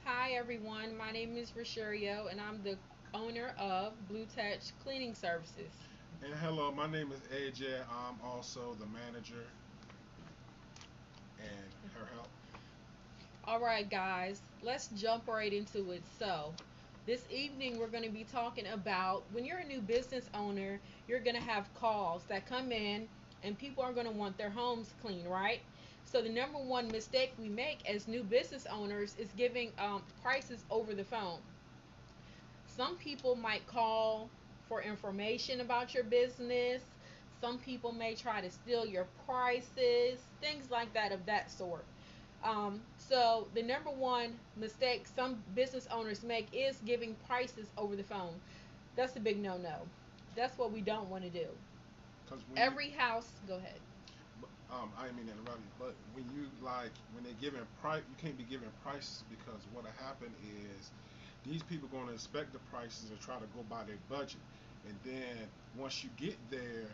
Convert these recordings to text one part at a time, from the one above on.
Hi everyone, my name is Rishurio and I'm the owner of Blue Touch Cleaning Services. And hello, my name is AJ. I'm also the manager and her help. Alright guys, let's jump right into it. This evening we're going to be talking about when you're a new business owner, you're going to have calls that come in and people are going to want their homes clean, right? So the number one mistake we make as new business owners is giving prices over the phone. Some people might call for information about your business. Some people may try to steal your prices, things like that of that sort. So the number one mistake some business owners make is giving prices over the phone. That's a big no-no. That's what we don't want to do. Cause when you, Every house, go ahead. I didn't mean to interrupt you, but when they're giving price, you can't be giving prices because what'll happen is these people going to inspect the prices and try to go by their budget, and then once you get there,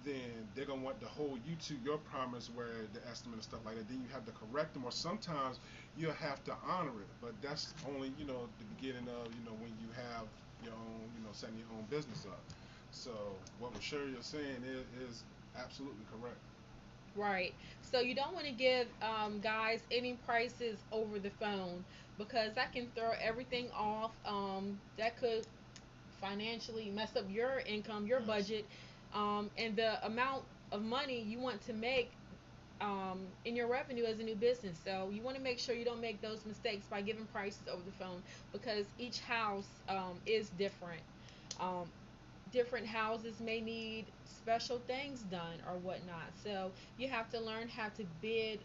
then they're gonna want to hold you to your promise where the estimate and stuff like that. Then you have to correct them, or sometimes you'll have to honor it. But that's only the beginning of when you have your own setting your own business up. So what Sherry is saying is absolutely correct. Right. So you don't want to give guys any prices over the phone because that can throw everything off. That could financially mess up your income, your Yes. budget, and the amount of money you want to make in your revenue as a new business. So you want to make sure you don't make those mistakes by giving prices over the phone because each house is different. Um, Different houses may need special things done or whatnot. So you have to learn how to bid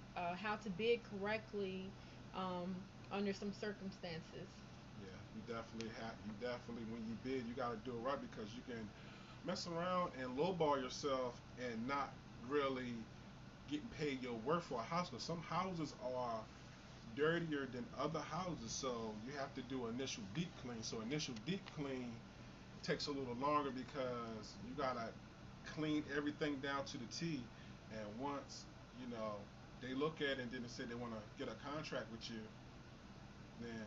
correctly um, under some circumstances. Yeah, you definitely when you bid you got to do it right because you can mess around and lowball yourself and not really getting paid your worth for a house. Because some houses are dirtier than other houses, so you have to do initial deep clean. So initial deep clean takes a little longer because you gotta clean everything down to the T. And once you know they look at it and then they say they want to get a contract with you, then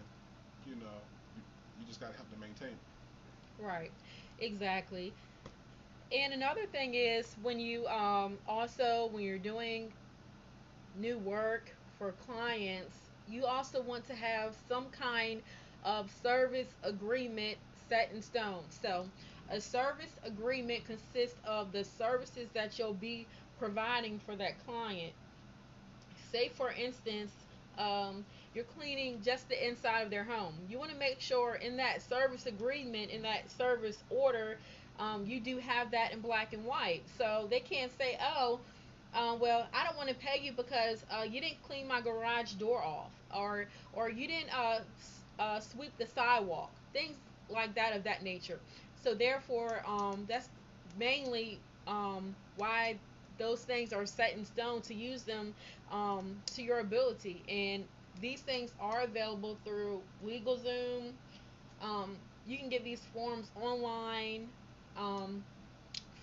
you know you, you just gotta help them maintain it. Right, exactly. And another thing is when you also when you're doing new work for clients, you also want to have some kind of service agreement set in stone. So, a service agreement consists of the services that you'll be providing for that client. Say, for instance, you're cleaning just the inside of their home. You want to make sure in that service agreement, in that service order, you do have that in black and white. So they can't say, oh, well, I don't want to pay you because you didn't clean my garage door off, or you didn't sweep the sidewalk, things like that of that nature. So therefore, that's mainly why those things are set in stone to use them to your ability. And these things are available through LegalZoom. Um, you can get these forms online. Um,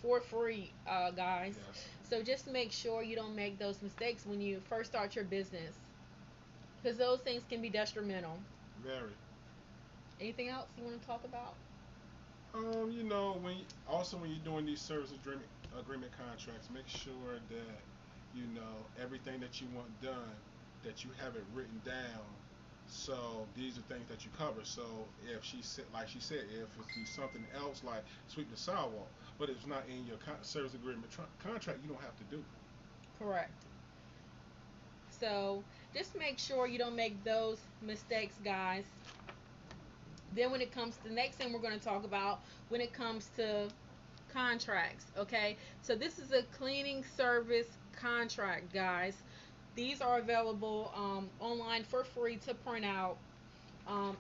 for free, guys. Yes, So just make sure you don't make those mistakes when you first start your business, because those things can be detrimental. very. Anything else you want to talk about? Also when you're doing these agreement contracts, make sure that everything that you want done, that you have it written down. So these are things that you cover. So if she said, like she said, if it's something else like sweep the sidewalk, but it's not in your service agreement contract, you don't have to do it. Correct. So just make sure you don't make those mistakes, guys. Then when it comes to the next thing we're going to talk about, when it comes to contracts, okay? So this is a cleaning service contract, guys. These are available online for free to print out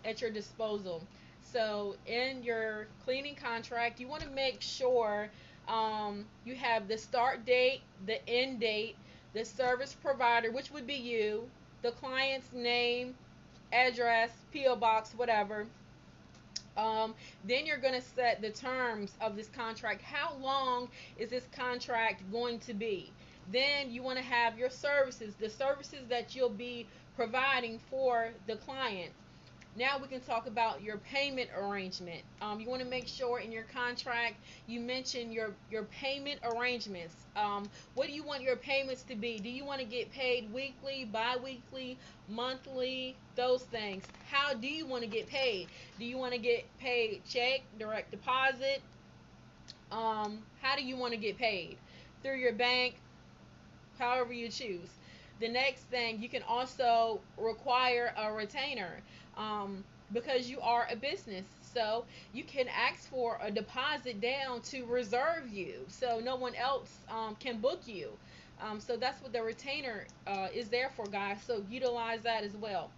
at your disposal. So in your cleaning contract, you want to make sure you have the start date, the end date, the service provider, which would be you, the client's name, address, PO box, whatever. Then you're going to set the terms of this contract. How long is this contract going to be? Then you want to have your services, the services that you'll be providing for the client. Now we can talk about your payment arrangement. You want to make sure in your contract you mention your payment arrangements. What do you want your payments to be? Do you want to get paid weekly, bi-weekly, monthly? Those things. How do you want to get paid? Do you want to get paid check, direct deposit? How do you want to get paid? Through your bank, however you choose. The next thing, you can also require a retainer, because you are a business. So you can ask for a deposit down to reserve you so no one else can book you. So that's what the retainer is there for, guys. So utilize that as well.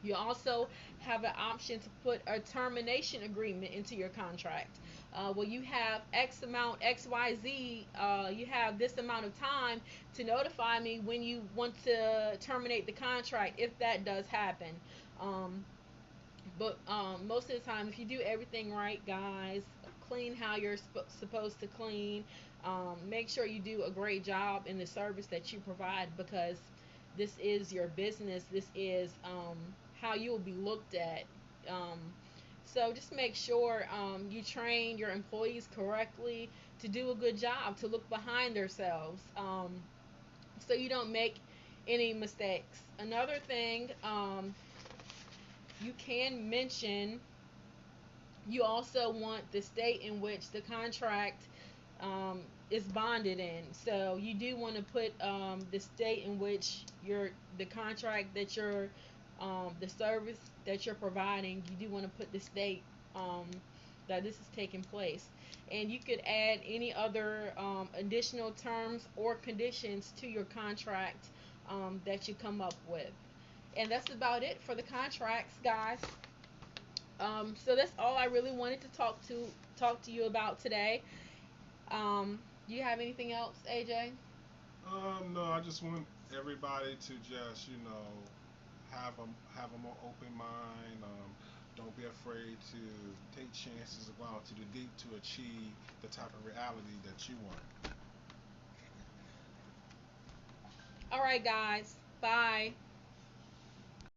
You also have an option to put a termination agreement into your contract. Well, you have X amount, XYZ, you have this amount of time to notify me when you want to terminate the contract if that does happen. Um, but most of the time, if you do everything right, guys, clean how you're supposed to clean. Make sure you do a great job in the service that you provide, because this is your business. This is how you will be looked at. Um, so just make sure you train your employees correctly to do a good job, to look behind themselves, so you don't make any mistakes. Another thing, you can mention, you also want the state in which the contract is bonded in. So you do want to put the state in which the contract that you're the service that you're providing. You do want to put the state that this is taking place, and you could add any other additional terms or conditions to your contract that you come up with. And that's about it for the contracts, guys. So that's all I really wanted to talk to you about today. Do you have anything else, AJ? No, I just want everybody to just, have a more open mind. Don't be afraid to take chances, go out to the deep to achieve the type of reality that you want. All right, guys. Bye.